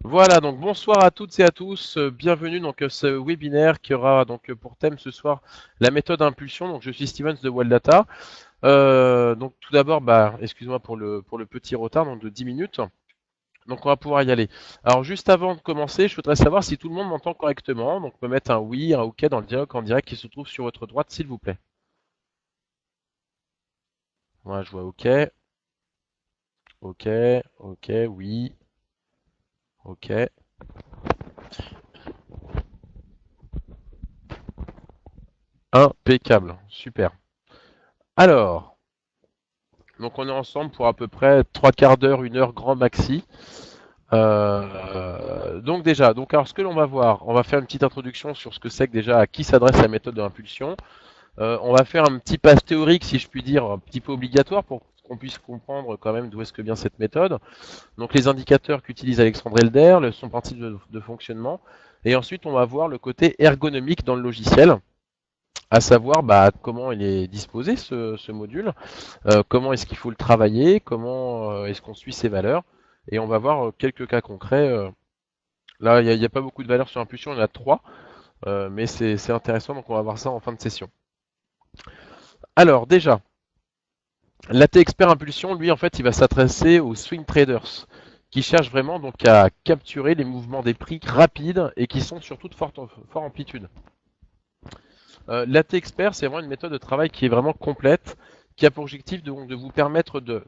Voilà, donc bonsoir à toutes et à tous. Bienvenue donc à ce webinaire qui aura donc pour thème ce soir la méthode impulsion. Donc je suis Stevens de Waldata. Donc tout d'abord, excuse-moi pour le petit retard donc de 10 minutes. Donc on va pouvoir y aller. Alors juste avant de commencer, je voudrais savoir si tout le monde m'entend correctement. Donc on peut mettre un oui, un OK dans le dialogue en direct qui se trouve sur votre droite, s'il vous plaît. Voilà, je vois OK, OK, OK, oui, OK, impeccable, super. Alors. Donc on est ensemble pour à peu près trois quarts d'heure, une heure grand maxi. Donc déjà, donc alors ce que l'on va voir, on va faire une petite introduction sur ce que c'est que déjà à qui s'adresse la méthode de l'impulsion. On va faire un petit pass théorique, si je puis dire, un petit peu obligatoire pour qu'on puisse comprendre quand même d'où est-ce que vient cette méthode. Donc les indicateurs qu'utilise Alexandre Elder, son principe de fonctionnement, et ensuite on va voir le côté ergonomique dans le logiciel, à savoir comment il est disposé ce module, comment est-ce qu'il faut le travailler, comment est-ce qu'on suit ses valeurs, et on va voir quelques cas concrets. Là, il n'y a pas beaucoup de valeurs sur impulsion, il y en a trois, mais c'est intéressant, donc on va voir ça en fin de session. Alors déjà, l'AT Expert Impulsion, lui, en fait, il va s'adresser aux swing traders, qui cherchent vraiment donc à capturer les mouvements des prix rapides et qui sont surtout de forte amplitude. L'AT Expert, c'est vraiment une méthode de travail qui est vraiment complète, qui a pour objectif de vous permettre de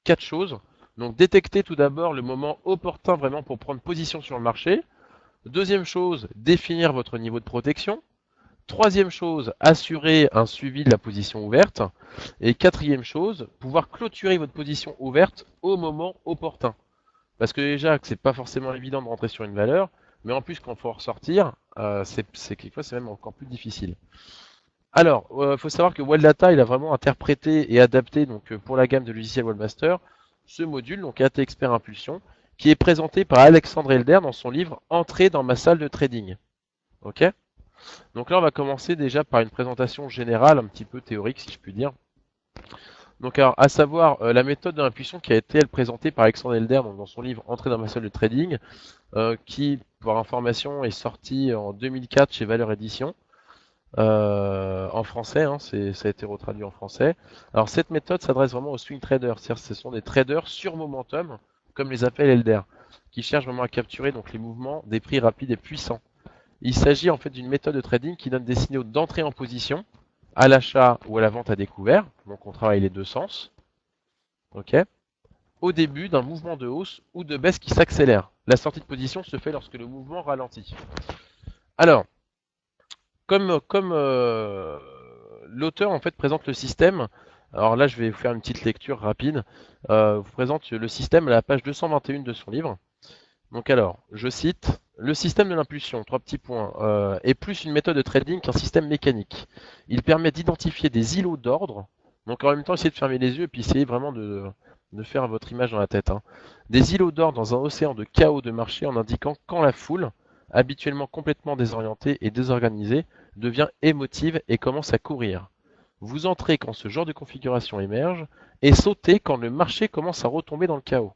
quatre choses. Donc détecter tout d'abord le moment opportun vraiment pour prendre position sur le marché. Deuxième chose, définir votre niveau de protection. Troisième chose, assurer un suivi de la position ouverte. Et quatrième chose, pouvoir clôturer votre position ouverte au moment opportun. Parce que déjà, que c'est pas forcément évident de rentrer sur une valeur, mais en plus quand il faut ressortir, quelquefois c'est même encore plus difficile. Alors, faut savoir que Wildata, il a vraiment interprété et adapté donc pour la gamme de logiciels Webmaster ce module, donc AT Expert Impulsion, qui est présenté par Alexandre Elder dans son livre Entrée dans ma salle de trading. Ok. Donc là, on va commencer déjà par une présentation générale, un petit peu théorique, si je puis dire. Donc, alors, à savoir la méthode de l'impulsion qui a été présentée par Alexandre Elder donc, dans son livre Entrée dans ma salle de trading, qui, pour information, est sorti en 2004 chez Valeur Édition. En français, hein, ça a été retraduit en français. Alors cette méthode s'adresse vraiment aux swing traders, c'est-à-dire ce sont des traders sur momentum, comme les appelle Elder, qui cherchent vraiment à capturer donc les mouvements des prix rapides et puissants. Il s'agit en fait d'une méthode de trading qui donne des signaux d'entrée en position, à l'achat ou à la vente à découvert, donc on travaille les deux sens, ok, au début d'un mouvement de hausse ou de baisse qui s'accélère. La sortie de position se fait lorsque le mouvement ralentit. Alors, comme l'auteur en fait présente le système, alors là je vais vous faire une petite lecture rapide, vous présente le système à la page 221 de son livre. Donc alors, je cite, le système de l'impulsion, trois petits points, est plus une méthode de trading qu'un système mécanique. Il permet d'identifier des îlots d'ordre, donc en même temps essayez de fermer les yeux et puis essayez vraiment de faire votre image dans la tête, hein. Des îlots d'ordre dans un océan de chaos de marché en indiquant quand la foule, habituellement complètement désorientée et désorganisée, devient émotive et commence à courir. Vous entrez quand ce genre de configuration émerge et sautez quand le marché commence à retomber dans le chaos.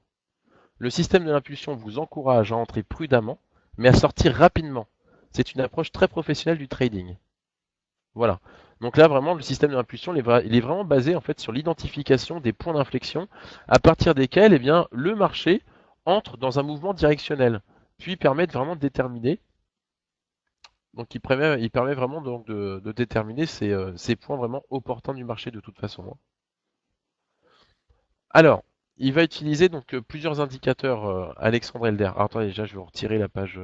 Le système de l'impulsion vous encourage à entrer prudemment, mais à sortir rapidement. C'est une approche très professionnelle du trading. Voilà. Donc là, vraiment, le système de l'impulsion, il est vraiment basé en fait sur l'identification des points d'inflexion à partir desquels, eh bien, le marché entre dans un mouvement directionnel, puis permet vraiment de déterminer. Donc, il permet vraiment donc de déterminer ces points vraiment opportuns du marché de toute façon, hein. Alors, il va utiliser donc plusieurs indicateurs, Alexandre Elder. Alors, attendez, déjà, je vais retirer la page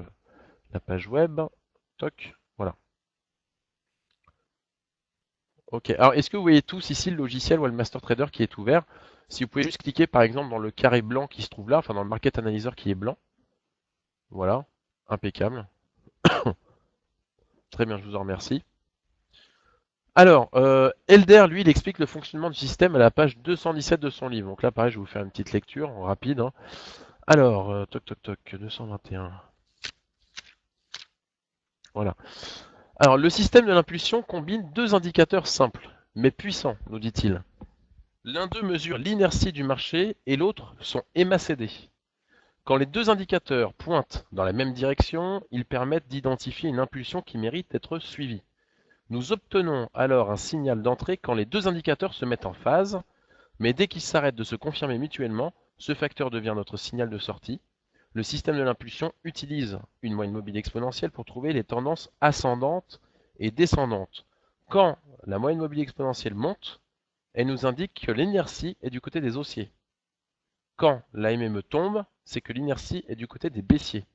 web. Toc, voilà. Ok. Alors, est-ce que vous voyez tous ici le logiciel Webmaster Trader qui est ouvert? Si vous pouvez juste cliquer par exemple dans le carré blanc qui se trouve là, enfin dans le Market Analyzer qui est blanc. Voilà. Impeccable. Très bien, je vous en remercie. Alors, Elder, lui, il explique le fonctionnement du système à la page 217 de son livre. Donc là, pareil, je vais vous faire une petite lecture en rapide, hein. Alors, toc toc toc, 221. Voilà. Alors, le système de l'impulsion combine deux indicateurs simples, mais puissants, nous dit-il. L'un d'eux mesure l'inertie du marché et l'autre son MACD. Quand les deux indicateurs pointent dans la même direction, ils permettent d'identifier une impulsion qui mérite d'être suivie. Nous obtenons alors un signal d'entrée quand les deux indicateurs se mettent en phase, mais dès qu'ils s'arrêtent de se confirmer mutuellement, ce facteur devient notre signal de sortie. Le système de l'impulsion utilise une moyenne mobile exponentielle pour trouver les tendances ascendantes et descendantes. Quand la moyenne mobile exponentielle monte, elle nous indique que l'inertie est du côté des haussiers. Quand la MME tombe, c'est que l'inertie est du côté des baissiers.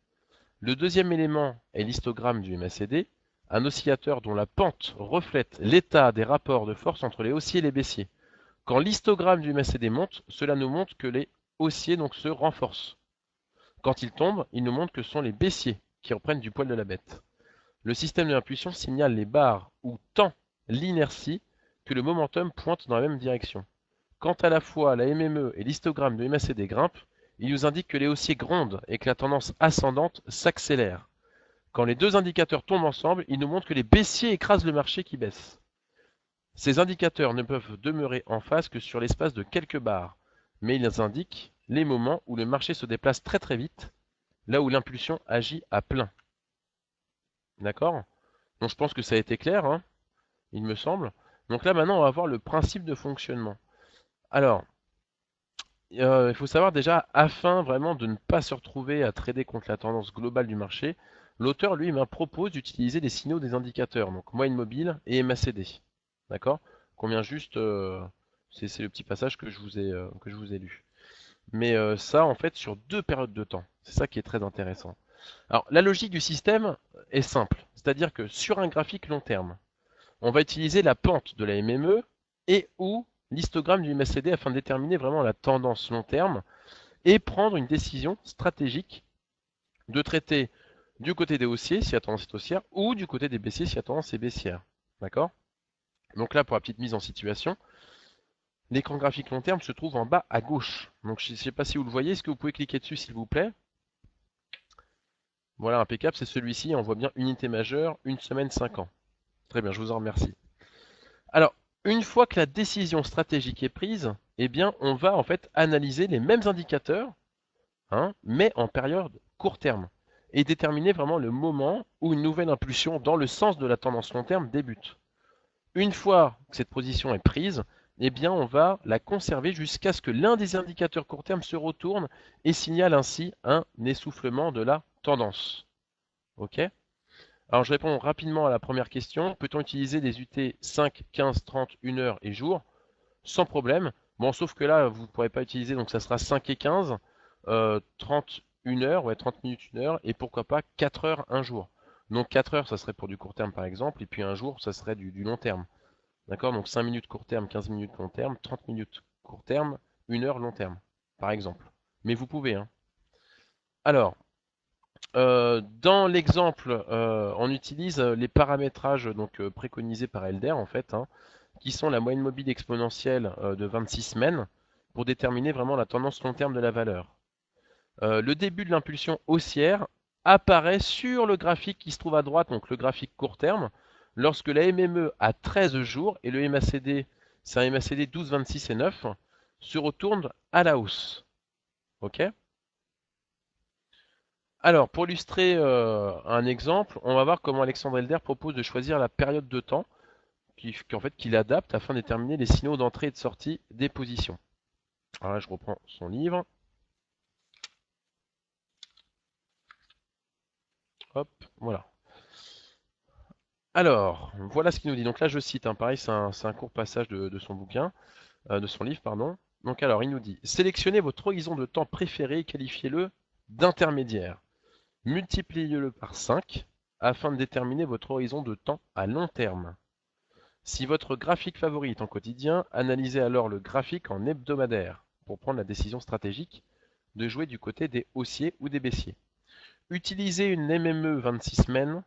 Le deuxième élément est l'histogramme du MACD, un oscillateur dont la pente reflète l'état des rapports de force entre les haussiers et les baissiers. Quand l'histogramme du MACD monte, cela nous montre que les haussiers donc se renforcent. Quand il tombe, il nous montre que ce sont les baissiers qui reprennent du poil de la bête. Le système de l'impulsion signale les barres où tend l'inertie que le momentum pointe dans la même direction. Quand à la fois la MME et l'histogramme de MACD grimpent, il nous indique que les haussiers grondent et que la tendance ascendante s'accélère. Quand les deux indicateurs tombent ensemble, ils nous montrent que les baissiers écrasent le marché qui baisse. Ces indicateurs ne peuvent demeurer en phase que sur l'espace de quelques barres, mais ils indiquent les moments où le marché se déplace très très vite, là où l'impulsion agit à plein. D'accord? Donc je pense que ça a été clair, hein, il me semble. Donc là maintenant on va voir le principe de fonctionnement. Alors, il faut savoir déjà, afin vraiment de ne pas se retrouver à trader contre la tendance globale du marché, l'auteur lui propose d'utiliser des signaux des indicateurs, donc moyenne mobile et MACD. D'accord? Combien juste, c'est le petit passage que je vous ai lu. Mais ça, en fait, sur deux périodes de temps. C'est ça qui est très intéressant. Alors, la logique du système est simple. C'est-à-dire que sur un graphique long terme, on va utiliser la pente de la MME et ou l'histogramme du MACD afin de déterminer vraiment la tendance long terme et prendre une décision stratégique de traiter du côté des haussiers si la tendance est haussière ou du côté des baissiers si la tendance est baissière. D'accord? Donc là, pour la petite mise en situation, l'écran graphique long terme se trouve en bas à gauche. Donc je ne sais pas si vous le voyez, est-ce que vous pouvez cliquer dessus s'il vous plaît? Voilà, impeccable, c'est celui-ci, on voit bien unité majeure, une semaine, 5 ans. Très bien, je vous en remercie. Alors, une fois que la décision stratégique est prise, eh bien, on va en fait analyser les mêmes indicateurs, hein, mais en période court terme, et déterminer vraiment le moment où une nouvelle impulsion dans le sens de la tendance long terme débute. Une fois que cette position est prise, eh bien, on va la conserver jusqu'à ce que l'un des indicateurs court terme se retourne et signale ainsi un essoufflement de la tendance. OK? Alors, je réponds rapidement à la première question. Peut-on utiliser des UT 5, 15, 30, 1 heure et jour? Sans problème. Bon, sauf que là, vous ne pourrez pas utiliser, donc ça sera 5 et 15, 30, 1 heure, ouais, 30 minutes, 1 heure, et pourquoi pas 4 heures, un jour. Donc 4 heures, ça serait pour du court terme par exemple, et puis un jour, ça serait du long terme. D'accord? Donc 5 minutes court terme, 15 minutes long terme, 30 minutes court terme, 1 heure long terme, par exemple. Mais vous pouvez, hein. Alors, dans l'exemple, on utilise les paramétrages donc préconisés par Elder en fait, hein, qui sont la moyenne mobile exponentielle de 26 semaines pour déterminer vraiment la tendance long terme de la valeur. Le début de l'impulsion haussière apparaît sur le graphique qui se trouve à droite, donc le graphique court terme, lorsque la MME à 13 jours et le MACD, c'est un MACD 12, 26 et 9, se retourne à la hausse. Ok? Alors, pour illustrer un exemple, on va voir comment Alexandre Elder propose de choisir la période de temps en fait, qu'il adapte afin de déterminer les signaux d'entrée et de sortie des positions. Alors là, je reprends son livre. Hop, voilà. Alors, voilà ce qu'il nous dit. Donc là, je cite, hein, pareil, c'est un court passage de son bouquin, de son livre, pardon. Donc alors, il nous dit, sélectionnez votre horizon de temps préféré et qualifiez-le d'intermédiaire. Multipliez-le par 5 afin de déterminer votre horizon de temps à long terme. Si votre graphique favori est en quotidien, analysez alors le graphique en hebdomadaire pour prendre la décision stratégique de jouer du côté des haussiers ou des baissiers. Utilisez une MME 26 semaines,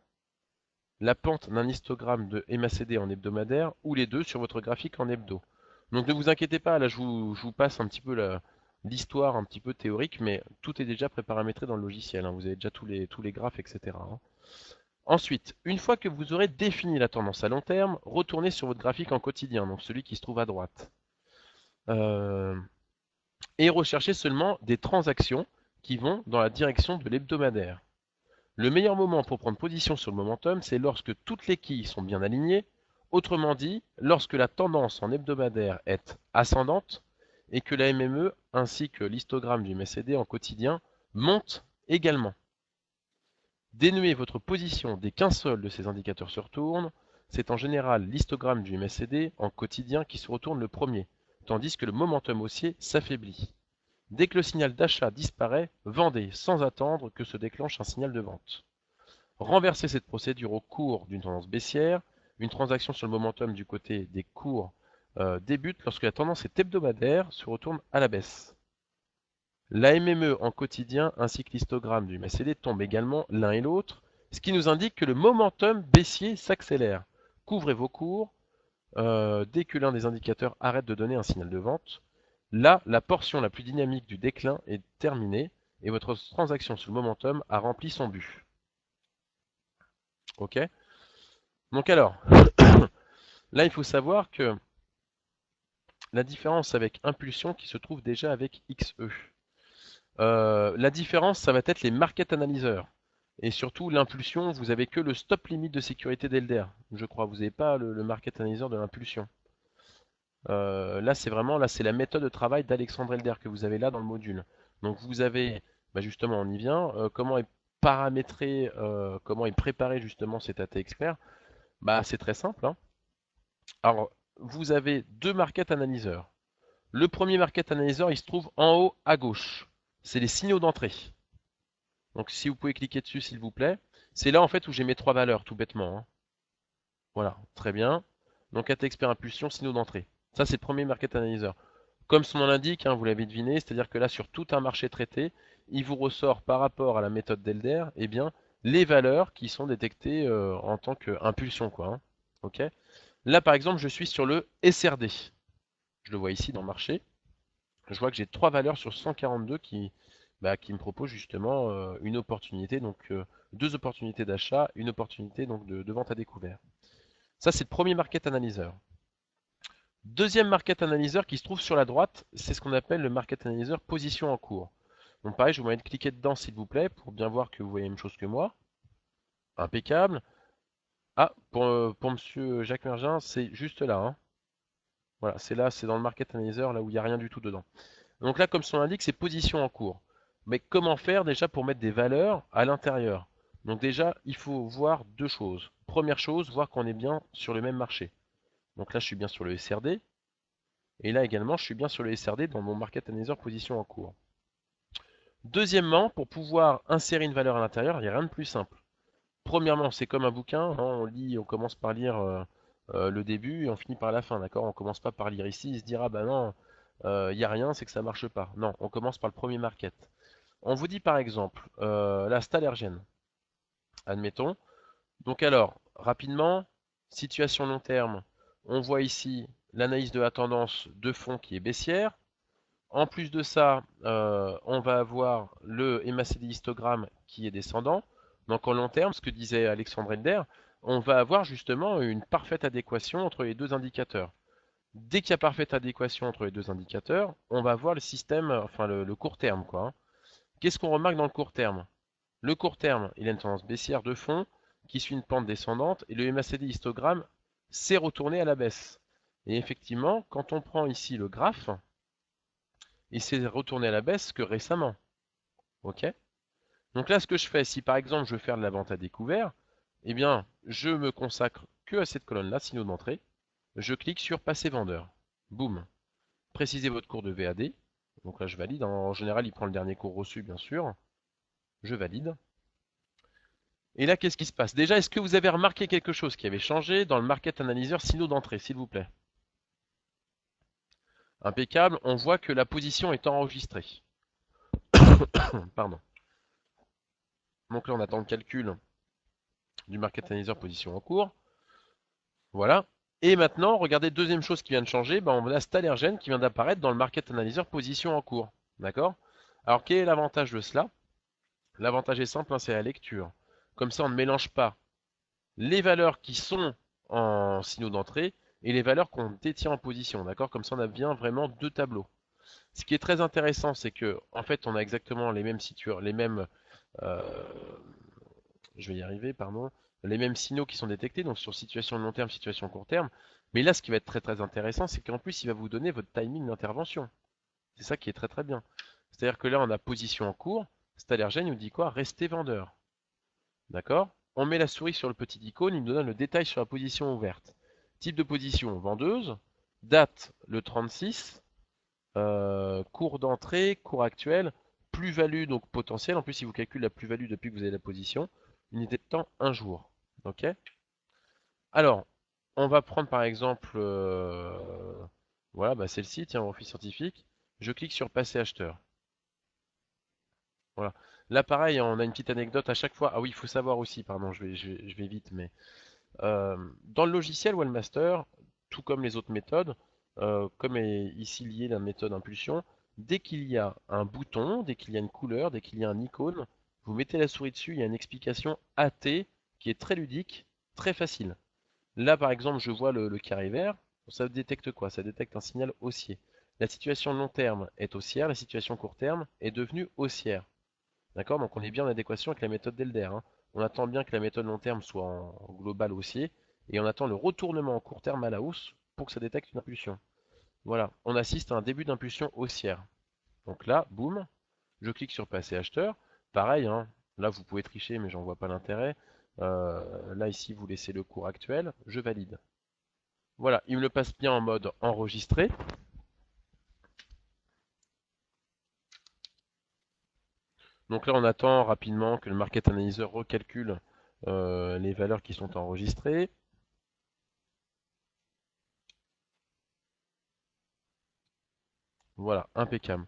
la pente d'un histogramme de MACD en hebdomadaire ou les deux sur votre graphique en hebdo. Donc ne vous inquiétez pas, là je vous passe un petit peu l'histoire un petit peu théorique, mais tout est déjà préparamétré dans le logiciel, hein. Vous avez déjà tous les graphes, etc., hein. Ensuite, une fois que vous aurez défini la tendance à long terme, retournez sur votre graphique en quotidien, donc celui qui se trouve à droite. Et recherchez seulement des transactions qui vont dans la direction de l'hebdomadaire. Le meilleur moment pour prendre position sur le momentum, c'est lorsque toutes les quilles sont bien alignées, autrement dit, lorsque la tendance en hebdomadaire est ascendante et que la MME ainsi que l'histogramme du MACD en quotidien montent également. Dénouer votre position dès qu'un seul de ces indicateurs se retourne, c'est en général l'histogramme du MACD en quotidien qui se retourne le premier, tandis que le momentum haussier s'affaiblit. Dès que le signal d'achat disparaît, vendez sans attendre que se déclenche un signal de vente. Renversez cette procédure au cours d'une tendance baissière. Une transaction sur le momentum du côté des cours débute lorsque la tendance est hebdomadaire, se retourne à la baisse. La MME en quotidien ainsi que l'histogramme du MACD tombent également l'un et l'autre, ce qui nous indique que le momentum baissier s'accélère. Couvrez vos cours dès que l'un des indicateurs arrête de donner un signal de vente. Là, la portion la plus dynamique du déclin est terminée et votre transaction sur le momentum a rempli son but. Ok? Donc alors, là il faut savoir que la différence avec impulsion qui se trouve déjà avec XE. La différence, ça va être les market analyseurs. Et surtout, l'impulsion, vous avez que le stop limit de sécurité d'Elder, je crois. Vous n'avez pas le market analyzer de l'impulsion. Là, c'est vraiment c'est la méthode de travail d'Alexandre Elder que vous avez là dans le module. Donc vous avez, justement, on y vient, comment est paramétré, comment est préparé justement cet AT expert. C'est très simple, hein. Alors, vous avez deux market analyseurs. Le premier market analyzer, il se trouve en haut à gauche. C'est les signaux d'entrée. Donc si vous pouvez cliquer dessus, s'il vous plaît. C'est là en fait où j'ai mes trois valeurs, tout bêtement, hein. Voilà, très bien. Donc AT expert impulsion, signaux d'entrée. Ça, c'est le premier market analyzer. Comme son nom l'indique, hein, vous l'avez deviné, c'est-à-dire que là, sur tout un marché traité, il vous ressort par rapport à la méthode d'Elder, eh bien, les valeurs qui sont détectées en tant qu'impulsion, quoi, hein. Ok. Là, par exemple, je suis sur le SRD. Je le vois ici dans le marché. Je vois que j'ai trois valeurs sur 142 qui me proposent justement une opportunité, donc deux opportunités d'achat, une opportunité donc de vente à découvert. Ça, c'est le premier market analyzer. Deuxième market analyzer qui se trouve sur la droite, c'est ce qu'on appelle le market analyzer position en cours. Donc pareil, je vous demande de cliquer dedans s'il vous plaît pour bien voir que vous voyez la même chose que moi. Impeccable. Ah, pour monsieur Jacques Mergin, c'est juste là, hein. Voilà, c'est là, c'est dans le market analyzer, là où il n'y a rien du tout dedans. Donc là, comme son l'indique, c'est position en cours. Mais comment faire déjà pour mettre des valeurs à l'intérieur? Donc déjà, il faut voir deux choses. Première chose, voir qu'on est bien sur le même marché. Donc là, je suis bien sur le SRD. Et là également, je suis bien sur le SRD dans mon Market Analyzer position en cours. Deuxièmement, pour pouvoir insérer une valeur à l'intérieur, il n'y a rien de plus simple. Premièrement, c'est comme un bouquin, hein, on commence par lire le début et on finit par la fin, d'accord? On commence pas par lire ici, il se dira, bah non, il n'y a rien, c'est que ça marche pas. Non, on commence par le premier market. On vous dit par exemple la Stalergène, admettons. Donc alors, rapidement, situation long terme, on voit ici l'analyse de la tendance de fond qui est baissière. En plus de ça, on va avoir le MACD histogramme qui est descendant. Donc en long terme, ce que disait Alexandre Elder, on va avoir justement une parfaite adéquation entre les deux indicateurs. Dès qu'il y a parfaite adéquation entre les deux indicateurs, on va voir le système, enfin le court terme, quoi, hein. Qu'est-ce qu'on remarque dans le court terme? Le court terme, il a une tendance baissière de fond qui suit une pente descendante et le MACD histogramme s'est retourné à la baisse. Et effectivement, quand on prend ici le graphe, il s'est retourné à la baisse que récemment. Ok? Donc là, ce que je fais, si par exemple je veux faire de la vente à découvert, eh bien, je me consacre que à cette colonne-là, signaux d'entrée. Je clique sur passer vendeur. Boum. Précisez votre cours de VAD. Donc là, je valide. En général, il prend le dernier cours reçu, bien sûr. Je valide. Et là, qu'est-ce qui se passe? Déjà, est-ce que vous avez remarqué quelque chose qui avait changé dans le Market Analyzer signaux d'entrée, s'il vous plaît? Impeccable. On voit que la position est enregistrée. Pardon. Donc là, on attend le calcul du Market Analyzer position en cours. Voilà. Et maintenant, regardez, deuxième chose qui vient de changer, on a Stalergen qui vient d'apparaître dans le Market Analyzer position en cours. D'accord? Alors, quel est l'avantage de cela? L'avantage est simple, hein, c'est la lecture. Comme ça, on ne mélange pas les valeurs qui sont en signaux d'entrée et les valeurs qu'on détient en position. D'accord? Comme ça, on a bien vraiment deux tableaux. Ce qui est très intéressant, c'est que en fait, on a exactement les mêmes euh, je vais y arriver, pardon, les mêmes signaux qui sont détectés, donc sur situation long terme, situation court terme. Mais là, ce qui va être très très intéressant, c'est qu'en plus, il va vous donner votre timing d'intervention. C'est ça qui est très très bien. C'est-à-dire que là, on a position en cours. Stalergen nous dit quoi? Restez vendeur. D'accord? On met la souris sur le petit icône, il nous donne le détail sur la position ouverte. Type de position, vendeuse. Date, le 36. Cours d'entrée, cours actuel. Plus-value, donc potentiel. En plus, il vous calcule la plus-value depuis que vous avez la position. Unité de temps, un jour. Ok? Alors, on va prendre par exemple, voilà, bah, c'est le site, tiens, Office Scientifique. Je clique sur Passer acheteur. Voilà. Là, pareil, on a une petite anecdote à chaque fois. Ah oui, il faut savoir aussi, pardon, je vais vite, mais dans le logiciel Webmaster, tout comme les autres méthodes, comme est ici lié la méthode impulsion, dès qu'il y a un bouton, dès qu'il y a une couleur, dès qu'il y a un icône, vous mettez la souris dessus, il y a une explication AT qui est très ludique, très facile. Là, par exemple, je vois le carré vert. Ça détecte quoi? Ça détecte un signal haussier. La situation long terme est haussière, la situation court terme est devenue haussière. D'accord? Donc on est bien en adéquation avec la méthode d'Elder, hein. On attend bien que la méthode long terme soit en global haussier, et on attend le retournement en court terme à la hausse pour que ça détecte une impulsion. Voilà, on assiste à un début d'impulsion haussière. Donc là, boum, je clique sur passer acheteur. Pareil, hein, là vous pouvez tricher, mais j'en vois pas l'intérêt. Là ici, vous laissez le cours actuel, je valide. Voilà, il me le passe bien en mode enregistré. Donc là, on attend rapidement que le Market Analyzer recalcule les valeurs qui sont enregistrées. Voilà, impeccable.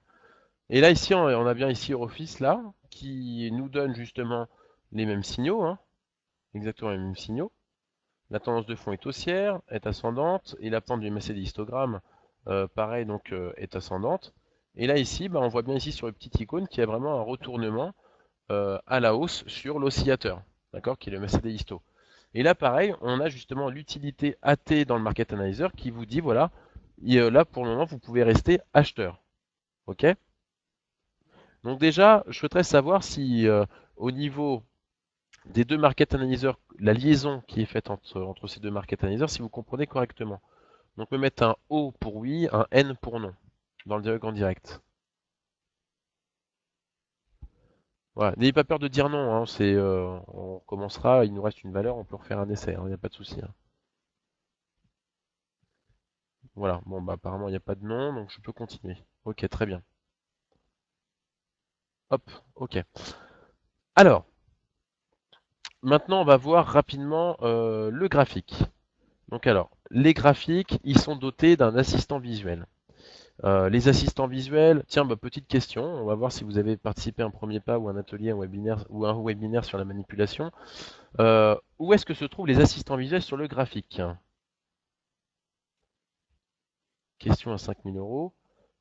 Et là, ici, on a bien ici Eurofis, là, qui nous donne justement les mêmes signaux, hein, exactement les mêmes signaux. La tendance de fond est haussière, est ascendante, et la pente du MACD histogramme, pareil, donc est ascendante. Et là, ici, bah, on voit bien ici sur le petit icône qu'il y a vraiment un retournement à la hausse sur l'oscillateur, d'accord, qui est le MACD histo. Et là, pareil, on a justement l'utilité AT dans le Market Analyzer qui vous dit, voilà, là, pour le moment, vous pouvez rester acheteur. OK? Donc déjà, je souhaiterais savoir si au niveau des deux market analyzers, la liaison qui est faite entre ces deux market analyzers, si vous comprenez correctement. Donc me mettre un O pour oui, un N pour non, dans le dialogue en direct. Voilà. N'ayez pas peur de dire non, hein, on commencera, il nous reste une valeur, on peut refaire un essai, il n'y a pas de souci, hein. Voilà, bon bah apparemment il n'y a pas de non, donc je peux continuer. Ok, très bien. Hop, ok. Alors, maintenant on va voir rapidement le graphique. Donc alors, les graphiques, ils sont dotés d'un assistant visuel. Les assistants visuels, tiens, bah, petite question, on va voir si vous avez participé à un premier pas ou un atelier, un webinaire sur la manipulation. Où est-ce que se trouvent les assistants visuels sur le graphique? Question à 5000 euros.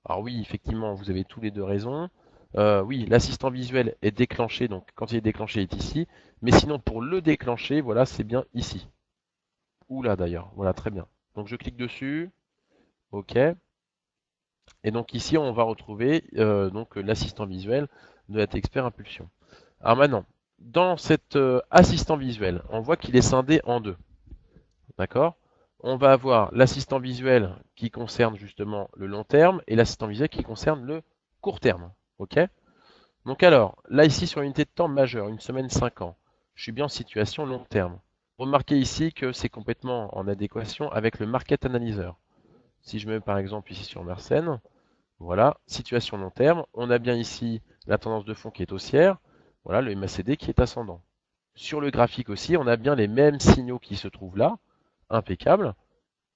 Alors oui, effectivement, vous avez tous les deux raisons. Oui, l'assistant visuel est déclenché, donc quand il est déclenché, il est ici. Mais sinon, pour le déclencher, voilà, c'est bien ici. Ou là d'ailleurs, voilà, très bien. Donc je clique dessus, ok. Et donc ici, on va retrouver donc l'assistant visuel de la expert impulsion. Alors maintenant, dans cet assistant visuel, on voit qu'il est scindé en deux. D'accord? On va avoir l'assistant visuel qui concerne justement le long terme et l'assistant visuel qui concerne le court terme. Ok? Donc alors, là ici sur l'unité de temps majeure, une semaine 5 ans, je suis bien en situation long terme. Remarquez ici que c'est complètement en adéquation avec le market analyzer. Si je mets par exemple ici sur Mersenne, voilà, situation long terme. On a bien ici la tendance de fond qui est haussière. Voilà, le MACD qui est ascendant. Sur le graphique aussi, on a bien les mêmes signaux qui se trouvent là. Impeccable.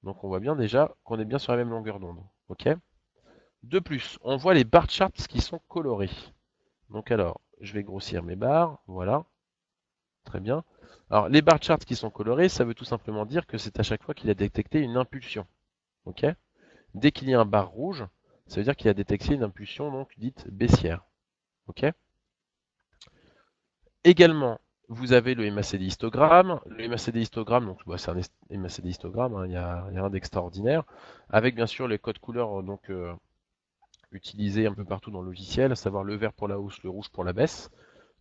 Donc on voit bien déjà qu'on est bien sur la même longueur d'onde. Ok. De plus, on voit les bar charts qui sont colorés. Donc alors, je vais grossir mes barres. Voilà. Très bien. Alors, les bar charts qui sont colorés, ça veut tout simplement dire que c'est à chaque fois qu'il a détecté une impulsion. Ok. Dès qu'il y a un bar rouge, ça veut dire qu'il a détecté une impulsion donc dite baissière. Ok. Également, vous avez le MACD histogramme. Le MACD histogramme, donc bah, c'est un MACD histogramme, hein, il y a rien d'extraordinaire, avec bien sûr les codes couleurs donc utilisé un peu partout dans le logiciel, à savoir le vert pour la hausse, le rouge pour la baisse.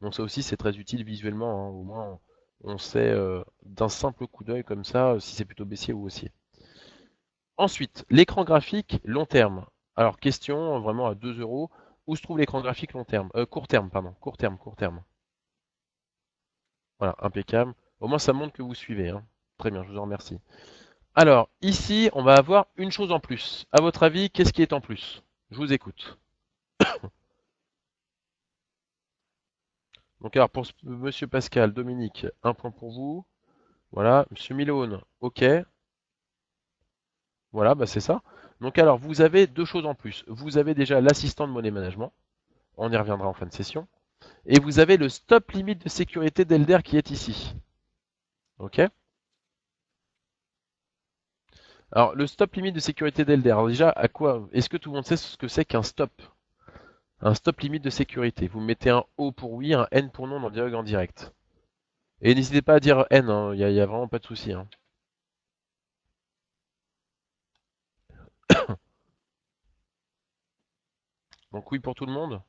Donc ça aussi c'est très utile visuellement, hein. Au moins on sait d'un simple coup d'œil comme ça si c'est plutôt baissier ou haussier. Ensuite, l'écran graphique long terme. Alors question vraiment à 2 euros, où se trouve l'écran graphique long terme court terme, pardon, court terme. Voilà, impeccable. Au moins ça montre que vous suivez, hein. Très bien, je vous en remercie. Alors, ici, on va avoir une chose en plus. À votre avis, qu'est-ce qui est en plus? Je vous écoute. Donc alors, pour Monsieur Pascal, Dominique, un point pour vous. Voilà, Monsieur Milone, ok. Voilà, bah c'est ça. Donc alors, vous avez deux choses en plus. Vous avez déjà l'assistant de money management. On y reviendra en fin de session. Et vous avez le stop limite de sécurité d'Elder qui est ici. Ok. Alors, le stop limite de sécurité d'Elder. Alors déjà, à quoi? Est-ce que tout le monde sait ce que c'est qu'un stop? Un stop limite de sécurité. Vous mettez un O pour oui, un N pour non dans le dialogue en direct. Et n'hésitez pas à dire N, hein, y a vraiment pas de souci, hein. Donc oui pour tout le monde?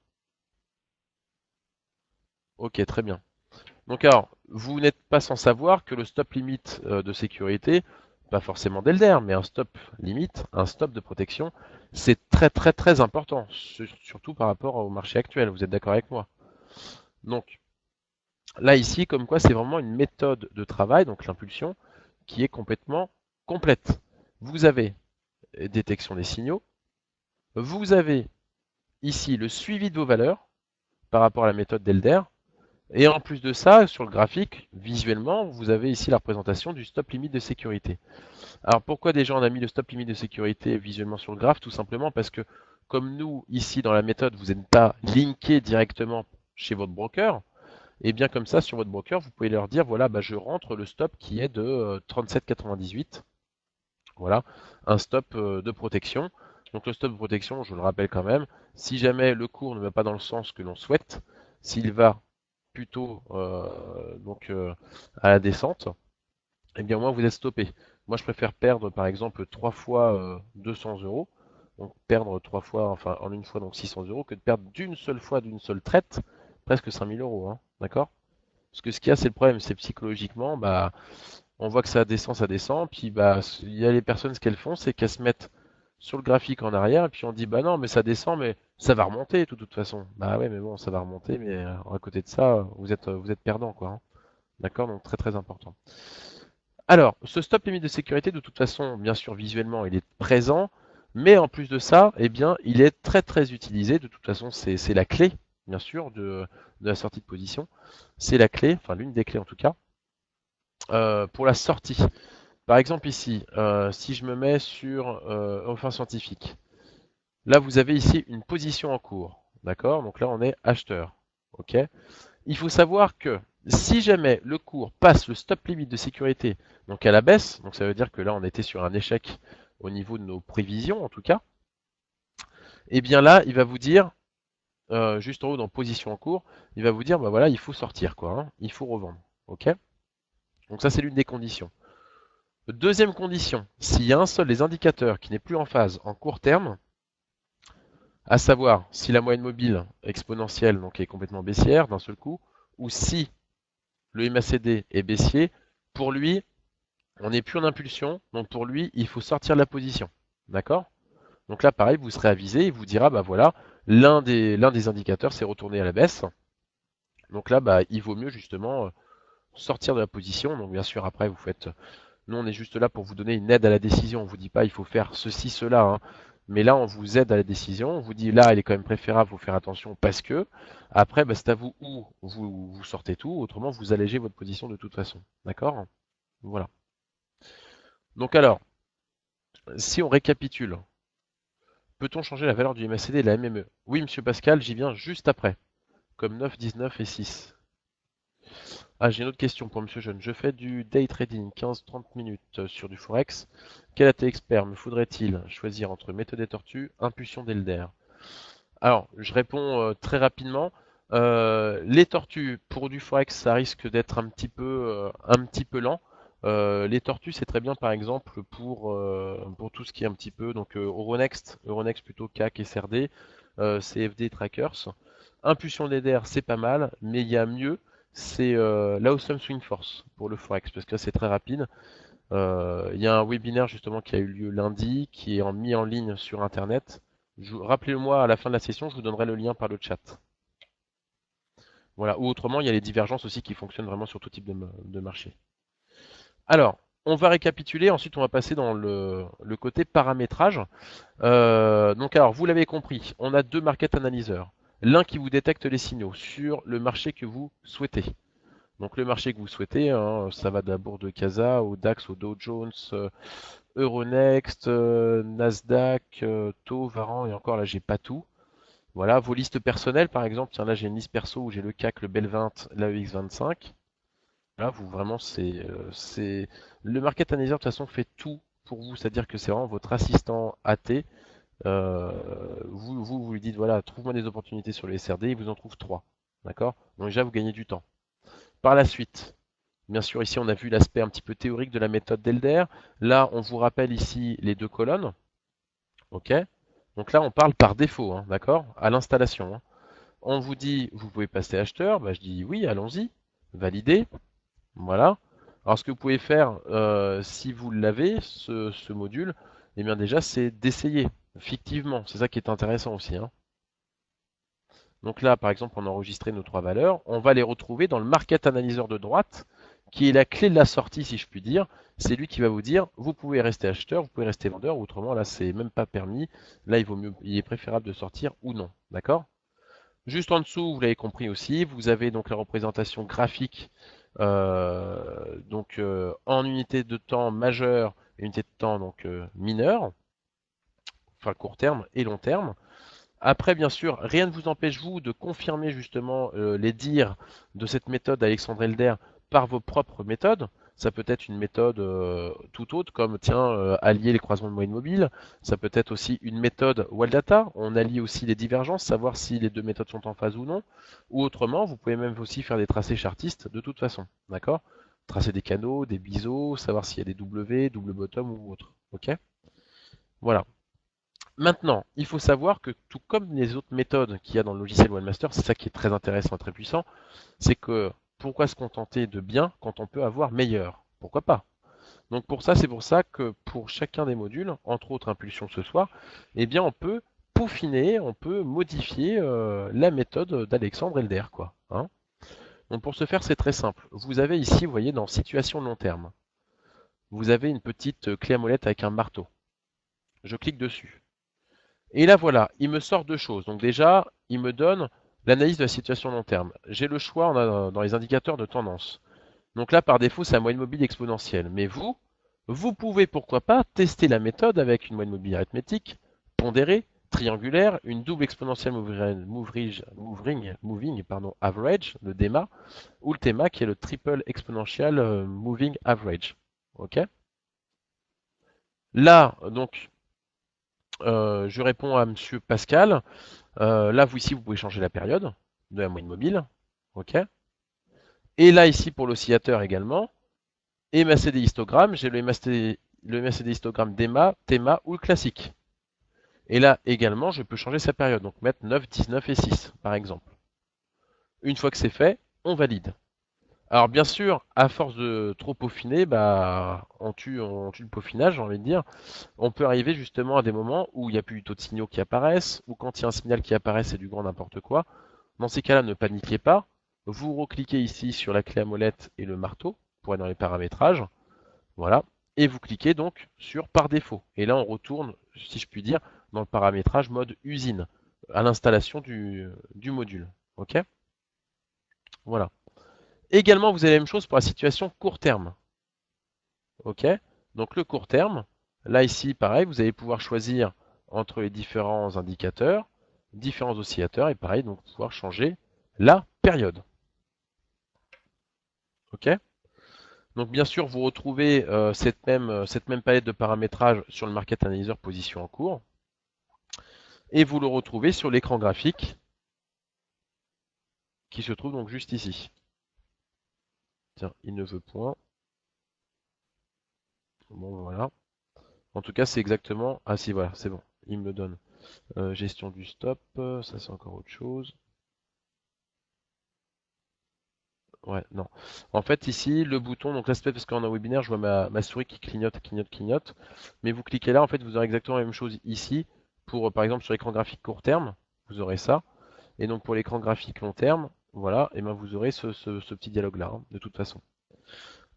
Ok, très bien. Donc alors, vous n'êtes pas sans savoir que le stop limite de sécurité, pas forcément d'Elder, mais un stop limite, un stop de protection, c'est très très très important, surtout par rapport au marché actuel, vous êtes d'accord avec moi? Donc là ici, comme quoi c'est vraiment une méthode de travail, donc l'impulsion, qui est complètement complète. Vous avez détection des signaux, vous avez ici le suivi de vos valeurs par rapport à la méthode d'Elder. Et en plus de ça, sur le graphique, visuellement, vous avez ici la représentation du stop limite de sécurité. Alors pourquoi déjà on a mis le stop limite de sécurité visuellement sur le graphe? Tout simplement parce que comme nous, ici dans la méthode, vous n'êtes pas linké directement chez votre broker, et bien comme ça, sur votre broker, vous pouvez leur dire, voilà, bah, je rentre le stop qui est de 37,98. Voilà, un stop de protection. Donc le stop de protection, je le rappelle quand même, si jamais le cours ne va pas dans le sens que l'on souhaite, s'il va plutôt à la descente, et bien au moins vous êtes stoppé. Moi je préfère perdre par exemple 3 fois 200 euros, donc perdre 3 fois, enfin en une fois donc 600 euros, que de perdre d'une seule fois, d'une seule traite, presque 5000 euros, hein, d'accord? Parce que ce qu'il y a, c'est le problème, c'est psychologiquement, bah, on voit que ça descend, puis bah, il y a les personnes, ce qu'elles font, c'est qu'elles se mettent sur le graphique en arrière, et puis on dit, bah non, mais ça descend, mais ça va remonter de toute façon. Bah ouais, mais bon, ça va remonter, mais à côté de ça, vous êtes perdant, quoi, hein. D'accord? Donc très très important. Alors, ce stop limite de sécurité, de toute façon, bien sûr, visuellement, il est présent, mais en plus de ça, eh bien, il est très très utilisé. De toute façon, c'est la clé, bien sûr, de la sortie de position. C'est la clé, enfin l'une des clés en tout cas, pour la sortie. Par exemple ici, si je me mets sur enfin scientifique, là vous avez ici une position en cours, d'accord? Donc là on est acheteur, ok? Il faut savoir que si jamais le cours passe le stop limite de sécurité, donc à la baisse, donc ça veut dire que là on était sur un échec au niveau de nos prévisions en tout cas, et bien là il va vous dire, juste en haut dans position en cours, il va vous dire bah voilà il faut sortir quoi, hein, il faut revendre, ok? Donc ça c'est l'une des conditions. Deuxième condition, s'il y a un seul des indicateurs qui n'est plus en phase en court terme, à savoir si la moyenne mobile exponentielle donc est complètement baissière d'un seul coup, ou si le MACD est baissier, pour lui, on n'est plus en impulsion, donc pour lui, il faut sortir de la position. D'accord? Donc là, pareil, vous serez avisé, il vous dira, bah voilà, l'un des indicateurs s'est retourné à la baisse. Donc là, bah, il vaut mieux justement sortir de la position. Donc bien sûr, après, vous faites. Nous, on est juste là pour vous donner une aide à la décision. On vous dit pas, il faut faire ceci, cela, hein. Mais là, on vous aide à la décision. On vous dit, là, il est quand même préférable, il faut faire attention parce que. Après, bah, c'est à vous où vous sortez tout. Autrement, vous allégez votre position de toute façon. D'accord? Voilà. Donc alors, si on récapitule, peut-on changer la valeur du MACD et de la MME? Oui, monsieur Pascal, j'y viens juste après. Comme 9, 19 et 6. Ah, j'ai une autre question pour monsieur Jeune. Je fais du day trading 15-30 minutes sur du Forex. Quel AT expert me faudrait-il choisir entre méthode des tortues, impulsion d'Elder? Alors, je réponds très rapidement. Les tortues, pour du Forex, ça risque d'être un petit peu lent. Les tortues, c'est très bien par exemple pour tout ce qui est un petit peu, donc Euronext plutôt CAC et SRD, CFD Trackers. Impulsion DDR, c'est pas mal, mais il y a mieux, c'est l'Awesome Swing Force pour le Forex, parce que là, c'est très rapide. Il y a un webinaire justement qui a eu lieu lundi, qui est mis en ligne sur Internet. Rappelez-le-moi à la fin de la session, je vous donnerai le lien par le chat. Voilà. Ou autrement, il y a les divergences aussi qui fonctionnent vraiment sur tout type de marché. Alors, on va récapituler, ensuite on va passer dans le côté paramétrage. Donc alors, vous l'avez compris, on a deux market analyseurs. L'un qui vous détecte les signaux sur le marché que vous souhaitez. Donc le marché que vous souhaitez, hein, ça va de la bourse de Casa au DAX, au Dow Jones, Euronext, Nasdaq, Taux, Varan, et encore là j'ai pas tout. Voilà, vos listes personnelles par exemple, tiens là j'ai une liste perso où j'ai le CAC, le BEL 20, l'AEX 25. Là vous vraiment c'est le market analyzer de toute façon fait tout pour vous, c'est-à-dire que c'est vraiment votre assistant AT. Vous lui dites voilà, trouve-moi des opportunités sur le SRD, il vous en trouve trois. D'accord? Donc déjà vous gagnez du temps. Par la suite, bien sûr, ici on a vu l'aspect un petit peu théorique de la méthode d'Elder. Là, on vous rappelle ici les deux colonnes. Ok. Donc là, on parle par défaut, hein, d'accord? À l'installation, hein. On vous dit, vous pouvez passer acheteur. Bah, je dis oui, allons-y. Valider. Voilà. Alors, ce que vous pouvez faire, si vous l'avez, ce module, eh bien déjà, c'est d'essayer fictivement. C'est ça qui est intéressant aussi, hein. Donc là, par exemple, on a enregistré nos trois valeurs. On va les retrouver dans le Market Analyzer de droite, qui est la clé de la sortie, si je puis dire. C'est lui qui va vous dire, vous pouvez rester acheteur, vous pouvez rester vendeur, ou autrement, là, c'est même pas permis. Là, il est préférable de sortir ou non. D'accord? Juste en dessous, vous l'avez compris aussi, vous avez donc la représentation graphique, en unité de temps majeure et unité de temps donc mineure, enfin court terme et long terme. Après, bien sûr, rien ne vous empêche, vous, de confirmer justement les dires de cette méthode Alexandre Elder par vos propres méthodes. Ça peut être une méthode tout autre, comme, tiens, allier les croisements de moyenne mobile. Ça peut être aussi une méthode Waldata. On allie aussi les divergences, savoir si les deux méthodes sont en phase ou non. Ou autrement, vous pouvez même aussi faire des tracés chartistes de toute façon. D'accord? Tracer des canaux, des biseaux, savoir s'il y a des W, double bottom ou autre. Ok? Voilà. Maintenant, il faut savoir que tout comme les autres méthodes qu'il y a dans le logiciel OneMaster, c'est ça qui est très intéressant et très puissant, c'est que pourquoi se contenter de bien quand on peut avoir meilleur? Pourquoi pas? Donc pour ça, c'est pour ça que pour chacun des modules, entre autres impulsion ce soir, eh bien on peut peaufiner, on peut modifier la méthode d'Alexandre Elder, quoi, hein. Donc pour ce faire, c'est très simple. Vous avez ici, vous voyez, dans situation long terme, vous avez une petite clé à molette avec un marteau. Je clique dessus. Et là, voilà, il me sort deux choses. Donc déjà, il me donne l'analyse de la situation long terme. J'ai le choix dans les indicateurs de tendance. Donc là, par défaut, c'est la moyenne mobile exponentielle. Mais vous pouvez, pourquoi pas, tester la méthode avec une moyenne mobile arithmétique, pondérée, triangulaire, une double exponentielle moving, average, le DEMA, ou le TEMA qui est le triple exponential moving average. Ok? Là, donc, je réponds à Monsieur Pascal. Là, vous ici, vous pouvez changer la période de la moyenne mobile. OK. Et là, ici, pour l'oscillateur également. Et ma CD histogramme, j'ai le MACD histogramme DEMA, TEMA ou le classique. Et là également, je peux changer sa période. Donc mettre 9, 19 et 6, par exemple. Une fois que c'est fait, on valide. Alors bien sûr, à force de trop peaufiner, bah, on tue le peaufinage, j'ai envie de dire. On peut arriver justement à des moments où il n'y a plus du tout de signaux qui apparaissent, ou quand il y a un signal qui apparaît, c'est du grand n'importe quoi. Dans ces cas-là, ne paniquez pas. Vous recliquez ici sur la clé à molette et le marteau pour aller dans les paramétrages. Voilà. Et vous cliquez donc sur par défaut. Et là, on retourne, si je puis dire, dans le paramétrage mode usine, à l'installation du module. OK? Voilà. Également, vous avez la même chose pour la situation court terme. OK? Donc le court terme, là ici, pareil, vous allez pouvoir choisir entre les différents indicateurs, différents oscillateurs, et pareil, donc pouvoir changer la période. OK? Donc bien sûr, vous retrouvez cette même palette de paramétrage sur le Market Analyzer position en cours. Et vous le retrouvez sur l'écran graphique qui se trouve donc juste ici. Tiens, il ne veut point. Bon, voilà. En tout cas, c'est exactement... Ah si, voilà, c'est bon. Il me le donne. Gestion du stop, ça c'est encore autre chose. Ouais, non. En fait, ici, le bouton, donc là, c'est peut-être parce qu'en un webinaire, je vois ma souris qui clignote, clignote, clignote. Mais vous cliquez là, en fait, vous aurez exactement la même chose ici. Pour, par exemple, sur l'écran graphique court terme, vous aurez ça. Et donc, pour l'écran graphique long terme, voilà, et ben vous aurez ce petit dialogue-là, hein, de toute façon.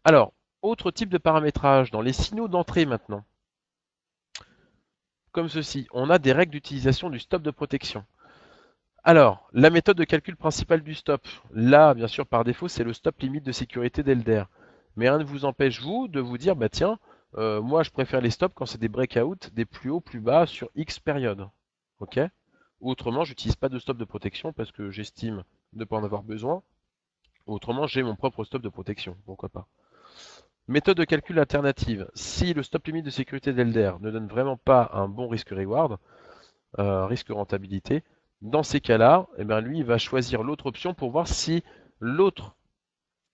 Alors, autre type de paramétrage dans les signaux d'entrée maintenant. Comme ceci, on a des règles d'utilisation du stop de protection. Alors, la méthode de calcul principale du stop. Là, bien sûr, par défaut, c'est le stop limite de sécurité d'Elder. Mais rien ne vous empêche, vous, de vous dire, bah tiens, moi, je préfère les stops quand c'est des breakouts, des plus hauts, plus bas sur X période. Ok? Ou autrement, j'utilise pas de stop de protection parce que j'estime ne pas en avoir besoin. Ou autrement, j'ai mon propre stop de protection. Pourquoi pas? Méthode de calcul alternative. Si le stop limite de sécurité d'Elder ne donne vraiment pas un bon risque-reward, risque-rentabilité, dans ces cas-là, eh ben lui, il va choisir l'autre option pour voir si l'autre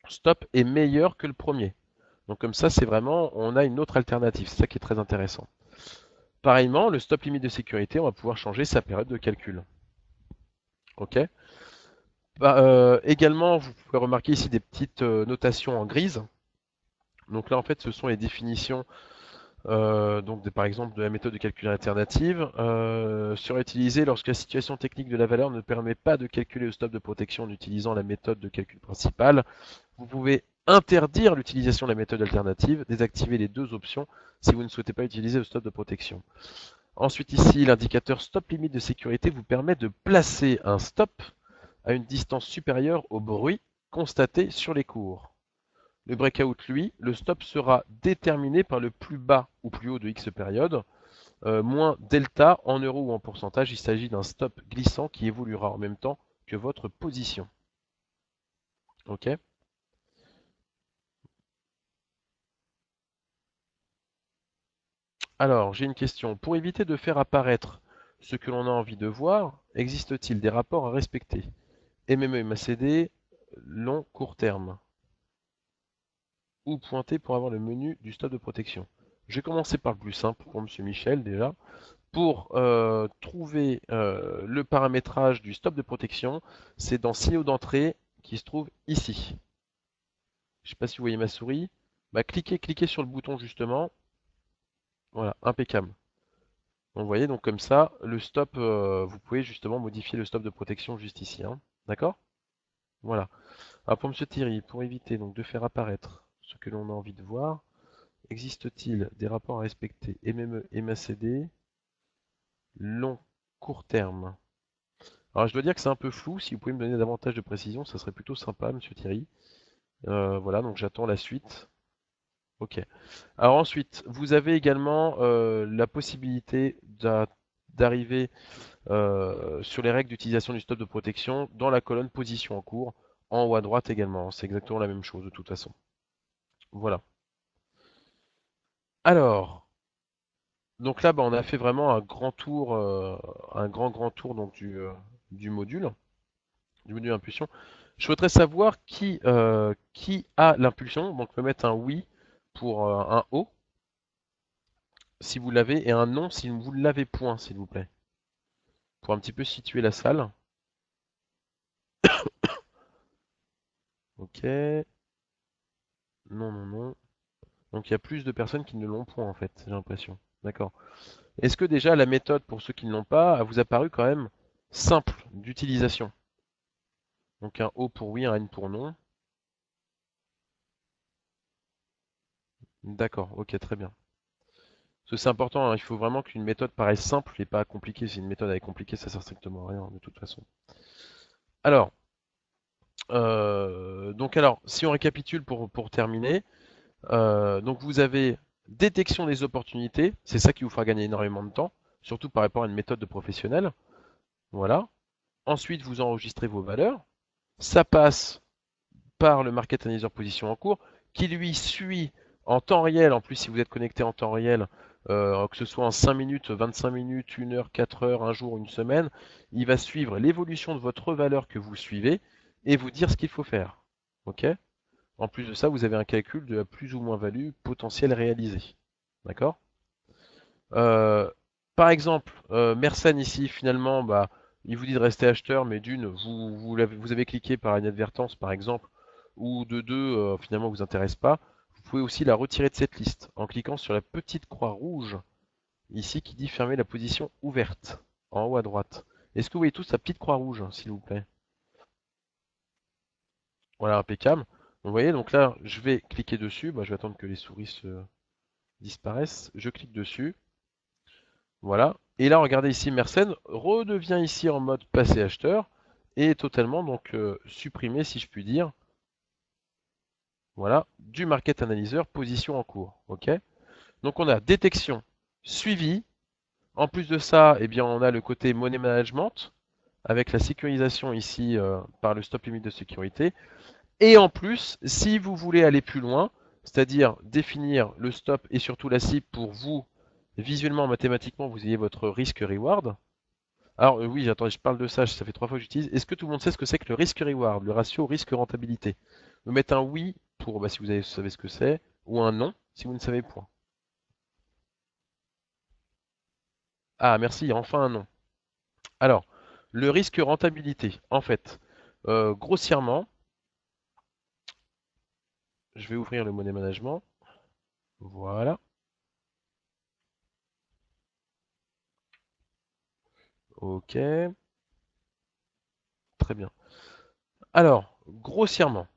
stop est meilleur que le premier. Donc comme ça, c'est vraiment, on a une autre alternative. C'est ça qui est très intéressant. Pareillement, le stop limite de sécurité, on va pouvoir changer sa période de calcul. Ok. Également, vous pouvez remarquer ici des petites notations en grise. Donc là, en fait, ce sont les définitions par exemple de la méthode de calcul alternative, sera utilisée lorsque la situation technique de la valeur ne permet pas de calculer le stop de protection en utilisant la méthode de calcul principale. Vous pouvez interdire l'utilisation de la méthode alternative, désactiver les deux options si vous ne souhaitez pas utiliser le stop de protection. Ensuite ici, l'indicateur stop limite de sécurité vous permet de placer un stop à une distance supérieure au bruit constaté sur les cours. Le breakout, lui, le stop sera déterminé par le plus bas ou plus haut de X période, moins delta en euros ou en pourcentage. Il s'agit d'un stop glissant qui évoluera en même temps que votre position. Ok. Alors, j'ai une question. Pour éviter de faire apparaître ce que l'on a envie de voir, existe-t-il des rapports à respecter? MME, MACD, long, court terme. Ou pointer pour avoir le menu du stop de protection. Je vais commencer par le plus simple pour Monsieur Michel déjà. Pour trouver le paramétrage du stop de protection, c'est dans signaux d'entrée qui se trouve ici. Je ne sais pas si vous voyez ma souris. Bah, cliquez sur le bouton justement. Voilà, impeccable. Donc, vous voyez, donc comme ça, le stop, vous pouvez justement modifier le stop de protection juste ici, hein. D'accord? Voilà. Alors pour Monsieur Thierry, pour éviter donc de faire apparaître ce que l'on a envie de voir, existe-t-il des rapports à respecter MME et MACD, long, court terme? Alors je dois dire que c'est un peu flou, si vous pouvez me donner davantage de précision, ça serait plutôt sympa, Monsieur Thierry. Voilà, donc j'attends la suite. Ok. Alors ensuite, vous avez également la possibilité d'arriver sur les règles d'utilisation du stop de protection dans la colonne position en cours, en haut à droite également. C'est exactement la même chose de toute façon. Voilà. Alors, donc là, bah, on a fait vraiment un grand tour, un grand tour donc du module, du module impulsion. Je souhaiterais savoir qui a l'impulsion. Donc, je peux mettre un oui pour un O si vous l'avez et un non si vous ne l'avez point, s'il vous plaît. Pour un petit peu situer la salle. Ok. Non, non, non. Donc il y a plus de personnes qui ne l'ont point en fait, j'ai l'impression. D'accord. Est-ce que déjà la méthode pour ceux qui ne l'ont pas vous a paru quand même simple d'utilisation? Donc un O pour oui, un N pour non. D'accord, ok, très bien. Parce que c'est important, hein, il faut vraiment qu'une méthode paraisse simple et pas compliquée. Si une méthode est compliquée, ça sert strictement à rien de toute façon. Alors, si on récapitule pour terminer, donc vous avez détection des opportunités, c'est ça qui vous fera gagner énormément de temps, surtout par rapport à une méthode de professionnel. Voilà. Ensuite, vous enregistrez vos valeurs. Ça passe par le Market Analyzer position en cours, qui lui suit en temps réel, en plus si vous êtes connecté en temps réel, que ce soit en 5 minutes, 25 minutes, 1 heure, 4 heures, un jour, une semaine, il va suivre l'évolution de votre valeur que vous suivez et vous dire ce qu'il faut faire. Ok? En plus de ça, vous avez un calcul de la plus ou moins value potentielle réalisée. D'accord? Euh, Par exemple, Mersenne ici, finalement, bah, il vous dit de rester acheteur, mais d'une, vous avez cliqué par inadvertance, par exemple, ou de deux, finalement, vous intéresse pas. Vous pouvez aussi la retirer de cette liste en cliquant sur la petite croix rouge ici qui dit fermer la position ouverte en haut à droite. Est-ce que vous voyez tous la petite croix rouge, s'il vous plaît? Voilà, impeccable. Vous voyez, donc là, je vais cliquer dessus. Bah, je vais attendre que les souris se disparaissent. Je clique dessus. Voilà. Et là, regardez ici, Mersenne redevient ici en mode passé acheteur et totalement donc supprimé, si je puis dire, voilà, du Market Analyzer position en cours. Ok. Donc on a détection, suivi. En plus de ça, eh bien, on a le côté money management avec la sécurisation ici par le stop limit de sécurité. Et en plus, si vous voulez aller plus loin, c'est-à-dire définir le stop et surtout la cible pour vous, visuellement, mathématiquement, vous ayez votre risque-reward. Alors oui, attendez, je parle de ça, ça fait 3 fois que j'utilise. Est-ce que tout le monde sait ce que c'est que le risque-reward, le ratio risque-rentabilité? Vous mettez un oui pour bah, si vous savez ce que c'est, ou un non si vous ne savez point. Ah merci, enfin un non. Alors, le risque-rentabilité, en fait, grossièrement, je vais ouvrir le money management. Voilà, ok, très bien. Alors, grossièrement,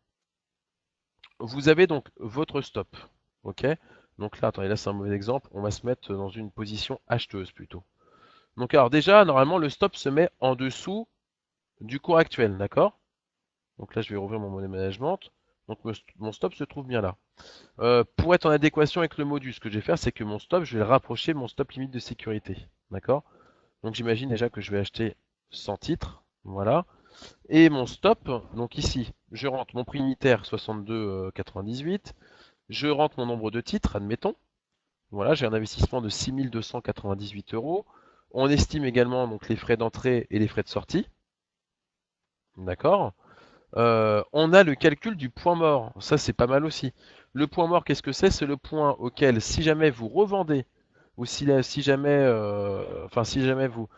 vous avez donc votre stop, ok? Donc là, attendez, là c'est un mauvais exemple, on va se mettre dans une position acheteuse plutôt. Donc alors déjà, normalement, le stop se met en dessous du cours actuel, d'accord? Donc là, je vais rouvrir mon money management. Donc mon stop se trouve bien là. Pour être en adéquation avec le modus, ce que je vais faire, c'est que mon stop, je vais le rapprocher de mon stop limite de sécurité, d'accord? Donc j'imagine déjà que je vais acheter 100 titres, voilà. Et mon stop, donc ici, je rentre mon prix unitaire 62,98. Je rentre mon nombre de titres, admettons. Voilà, j'ai un investissement de 6298 euros. On estime également donc les frais d'entrée et les frais de sortie. D'accord? On a le calcul du point mort. Ça, c'est pas mal aussi. Le point mort, qu'est-ce que c'est? C'est le point auquel, si jamais vous revendez, ou si jamais, enfin, si jamais vous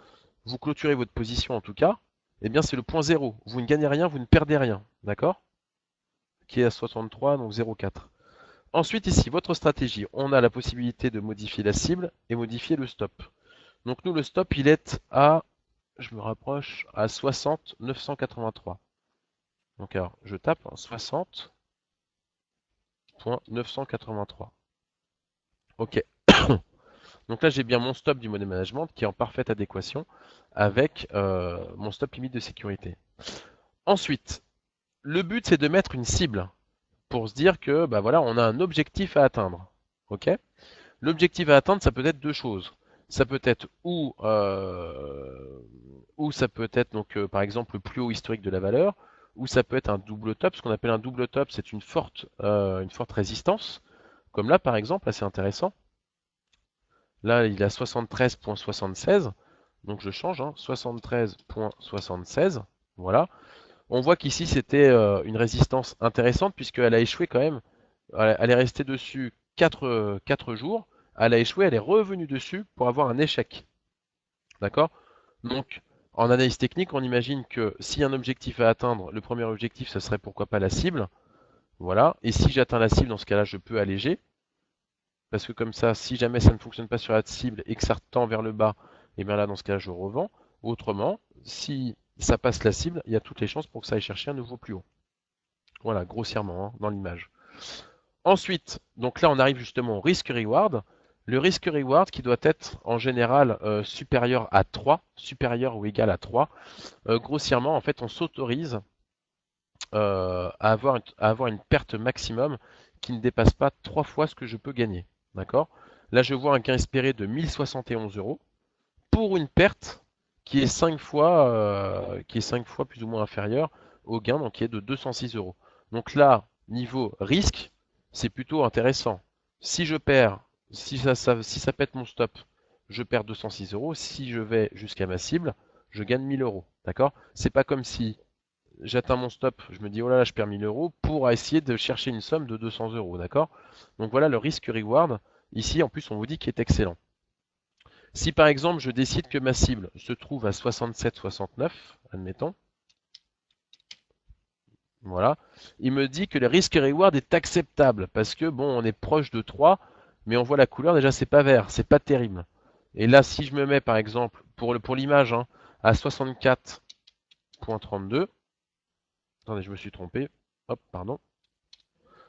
clôturez votre position en tout cas, eh bien, c'est le point zéro. Vous ne gagnez rien, vous ne perdez rien. D'accord? Qui est à 63, donc 0,4. Ensuite, ici, votre stratégie. On a la possibilité de modifier la cible et modifier le stop. Donc, nous, le stop, il est à, je me rapproche, à 60 983. Donc, alors, je tape 60.983. OK. Donc là, j'ai bien mon stop du money management qui est en parfaite adéquation avec mon stop limite de sécurité. Ensuite, le but, c'est de mettre une cible pour se dire que, bah voilà, on a un objectif à atteindre. OK? L'objectif à atteindre, ça peut être deux choses. Ça peut être ou ça peut être donc par exemple le plus haut historique de la valeur, ou ça peut être un double top. Ce qu'on appelle un double top, c'est une forte résistance. Comme là par exemple, là c'est intéressant. Là il a 73,76, donc je change, hein, 73,76. Voilà. On voit qu'ici c'était une résistance intéressante puisqu'elle a échoué quand même. Elle est restée dessus 4 jours. Elle a échoué, elle est revenue dessus pour avoir un échec. D'accord? Donc, en analyse technique, on imagine que si un objectif à atteindre, le premier objectif, ce serait pourquoi pas la cible. Voilà. Et si j'atteins la cible, dans ce cas-là, je peux alléger. Parce que comme ça, si jamais ça ne fonctionne pas sur la cible et que ça tend vers le bas, et bien là, dans ce cas-là, je revends. Autrement, si ça passe la cible, il y a toutes les chances pour que ça aille chercher un nouveau plus haut. Voilà, grossièrement, hein, dans l'image. Ensuite, donc là, on arrive justement au risque-reward. Le risque-reward qui doit être en général supérieur à 3, supérieur ou égal à 3. Grossièrement, en fait, on s'autorise à avoir une perte maximum qui ne dépasse pas 3 fois ce que je peux gagner. D'accord? Là, je vois un gain espéré de 1071 euros pour une perte qui est 5 fois plus ou moins inférieure au gain, donc qui est de 206 euros. Donc là, niveau risque, c'est plutôt intéressant. Si je perds, si ça pète mon stop, je perds 206 euros. Si je vais jusqu'à ma cible, je gagne 1000 euros. D'accord? C'est pas comme si j'atteins mon stop, je me dis oh là là, je perds 1000 euros pour essayer de chercher une somme de 200 euros. D'accord? Donc voilà le risque reward Ici, en plus, on vous dit qu'il est excellent. Si par exemple, je décide que ma cible se trouve à 67,69, admettons, voilà, il me dit que le risque reward est acceptable parce que bon, on est proche de 3, mais on voit la couleur, déjà c'est pas vert, c'est pas terrible. Et là, si je me mets par exemple, pour l'image, hein, à 64,32, attendez, je me suis trompé, hop, pardon,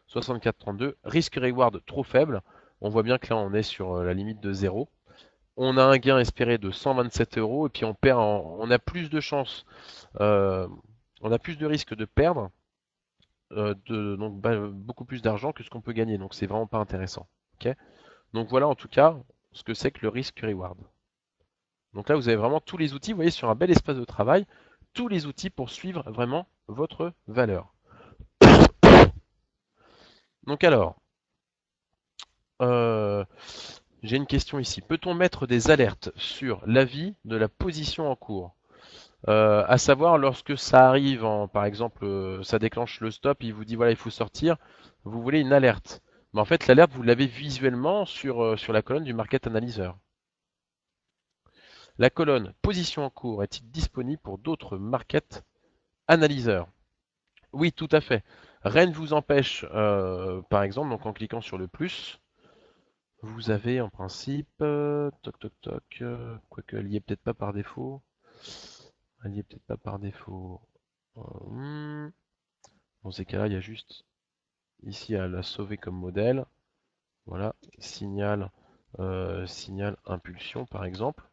64,32, risque reward trop faible, on voit bien que là on est sur la limite de 0. On a un gain espéré de 127 euros et puis on a plus de chances, euh, on a plus de risques de perdre, donc beaucoup plus d'argent que ce qu'on peut gagner. Donc c'est vraiment pas intéressant. Ok. Donc voilà en tout cas ce que c'est que le risque reward. Donc là vous avez vraiment tous les outils, vous voyez sur un bel espace de travail, tous les outils pour suivre vraiment votre valeur. Donc alors, euh, j'ai une question ici. Peut-on mettre des alertes sur l'avis de la position en cours? À savoir lorsque ça arrive, par exemple, ça déclenche le stop, il vous dit voilà, il faut sortir, vous voulez une alerte. Mais en fait, l'alerte, vous l'avez visuellement sur la colonne du Market Analyzer. La colonne position en cours est-il disponible pour d'autres Market Analyzers? Oui, tout à fait. Rien ne vous empêche, par exemple, donc en cliquant sur le plus, vous avez en principe, toc toc toc, quoique elle y est peut-être pas par défaut. Elle y est peut-être pas par défaut. Dans ces cas-là, il y a juste ici à la sauver comme modèle. Voilà, signal impulsion par exemple.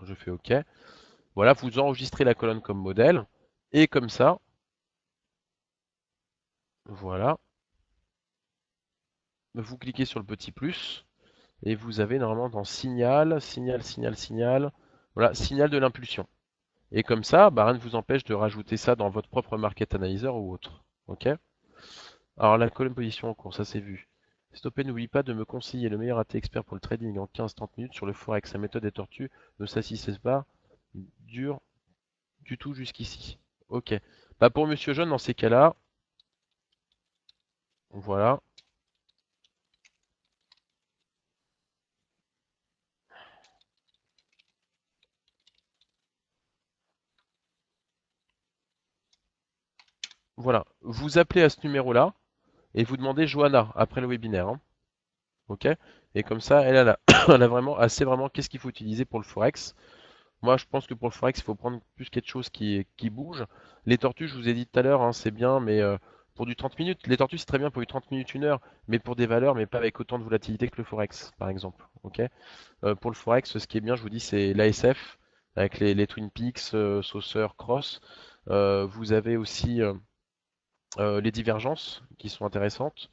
Je fais OK. Voilà, vous enregistrez la colonne comme modèle. Et comme ça, voilà, vous cliquez sur le petit plus. Et vous avez normalement dans signal, voilà, signal de l'impulsion. Et comme ça, bah, rien ne vous empêche de rajouter ça dans votre propre Market Analyzer ou autre. OK. Alors la colonne position en cours, ça c'est vu. Stoppé, n'oublie pas de me conseiller le meilleur AT expert pour le trading en 15-30 minutes sur le forex. Sa méthode est tortue, ne s'assistez pas, dure du tout jusqu'ici. Ok. Bah pour Monsieur Jaune, dans ces cas-là, voilà. Voilà. Vous appelez à ce numéro-là et vous demandez Johanna après le webinaire, hein. Ok. Et comme ça, elle a vraiment, elle sait vraiment qu'est-ce qu'il faut utiliser pour le forex. Moi, je pense que pour le forex, il faut prendre plus quelque chose qui bouge. Les tortues, je vous ai dit tout à l'heure, hein, c'est bien, mais pour du 30 minutes, les tortues, c'est très bien pour du 30 minutes, 1 heure, mais pour des valeurs, mais pas avec autant de volatilité que le forex, par exemple. Ok. Pour le forex, ce qui est bien, je vous dis, c'est l'ASF, avec les Twin Peaks, Saucer, Cross. Vous avez aussi les divergences, qui sont intéressantes.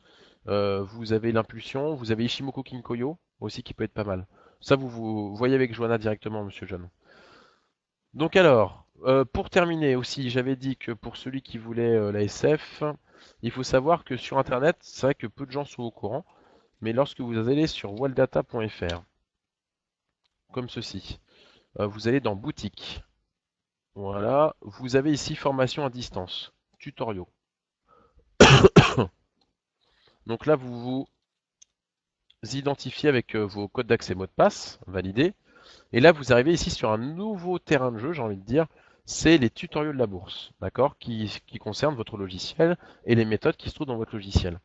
Vous avez l'impulsion, vous avez Ishimoku Kinkoyo, aussi, qui peut être pas mal. Ça, vous voyez avec Johanna directement, monsieur John. Donc alors, pour terminer aussi, j'avais dit que pour celui qui voulait la SF, il faut savoir que sur Internet, c'est vrai que peu de gens sont au courant, mais lorsque vous allez sur waldata.fr, comme ceci, vous allez dans boutique. Voilà, vous avez ici formation à distance, tutoriaux. Donc là, vous vous identifiez avec vos codes d'accès mot de passe, validés. Et là, vous arrivez ici sur un nouveau terrain de jeu, j'ai envie de dire, c'est les tutoriaux de la bourse, d'accord, qui concernent votre logiciel et les méthodes qui se trouvent dans votre logiciel.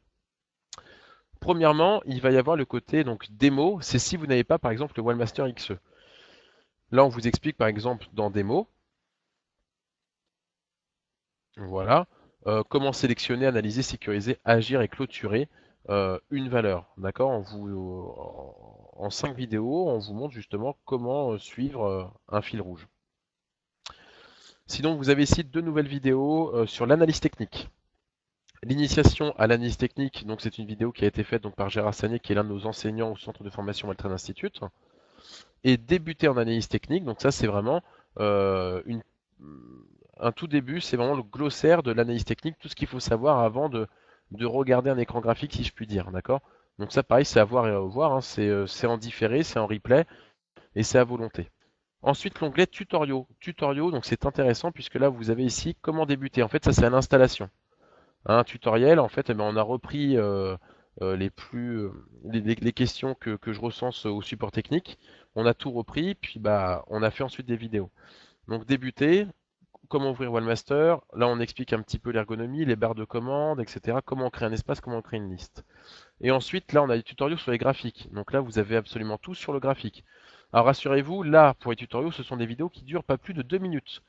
Premièrement, il va y avoir le côté donc démo, c'est si vous n'avez pas par exemple le Wallmaster XE. Là, on vous explique par exemple dans démo, voilà, comment sélectionner, analyser, sécuriser, agir et clôturer une valeur, d'accord. En 5 vidéos, on vous montre justement comment suivre un fil rouge. Sinon, vous avez ici 2 nouvelles vidéos sur l'analyse technique. L'initiation à l'analyse technique, donc c'est une vidéo qui a été faite donc par Gérard Sagné, qui est l'un de nos enseignants au centre de formation Maltrade Institute. Et débuter en analyse technique, donc ça c'est vraiment un tout début, c'est vraiment le glossaire de l'analyse technique, tout ce qu'il faut savoir avant de regarder un écran graphique, si je puis dire, d'accord. Donc ça pareil, c'est à voir et à revoir, hein. C'est en différé, c'est en replay, et c'est à volonté. Ensuite, l'onglet tutoriaux. Tutoriaux, donc c'est intéressant puisque là, vous avez ici comment débuter. En fait, ça c'est à l'installation. Un tutoriel, en fait, eh ben, on a repris les questions que je recense au support technique. On a tout repris, puis bah on a fait ensuite des vidéos. Donc débuter, comment ouvrir Wallmaster, là on explique un petit peu l'ergonomie, les barres de commande, etc. Comment on crée un espace, comment on crée une liste. Et ensuite, là, on a des tutoriaux sur les graphiques. Donc là, vous avez absolument tout sur le graphique. Alors rassurez-vous, là, pour les tutoriaux, ce sont des vidéos qui durent pas plus de 2 minutes.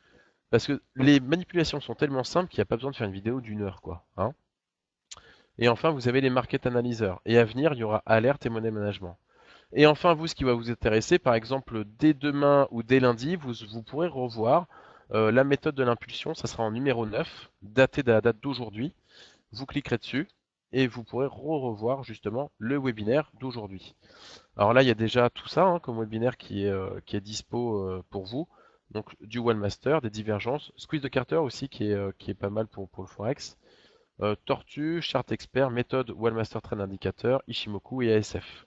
Parce que les manipulations sont tellement simples qu'il n'y a pas besoin de faire une vidéo d'une heure, quoi. Hein. Et enfin, vous avez les market analyzers. Et à venir, il y aura alerte et money management. Et enfin, vous, ce qui va vous intéresser, par exemple, dès demain ou dès lundi, vous pourrez revoir la méthode de l'impulsion. Ça sera en numéro 9, daté de la date d'aujourd'hui. Vous cliquerez dessus et vous pourrez revoir justement le webinaire d'aujourd'hui. Alors là, il y a déjà tout ça hein, comme webinaire qui est dispo pour vous. Donc du Wallmaster, des divergences, Squeeze de Carter aussi qui est pas mal pour le Forex. Tortue, Chart Expert, méthode Wallmaster Trend Indicator, Ishimoku et ASF.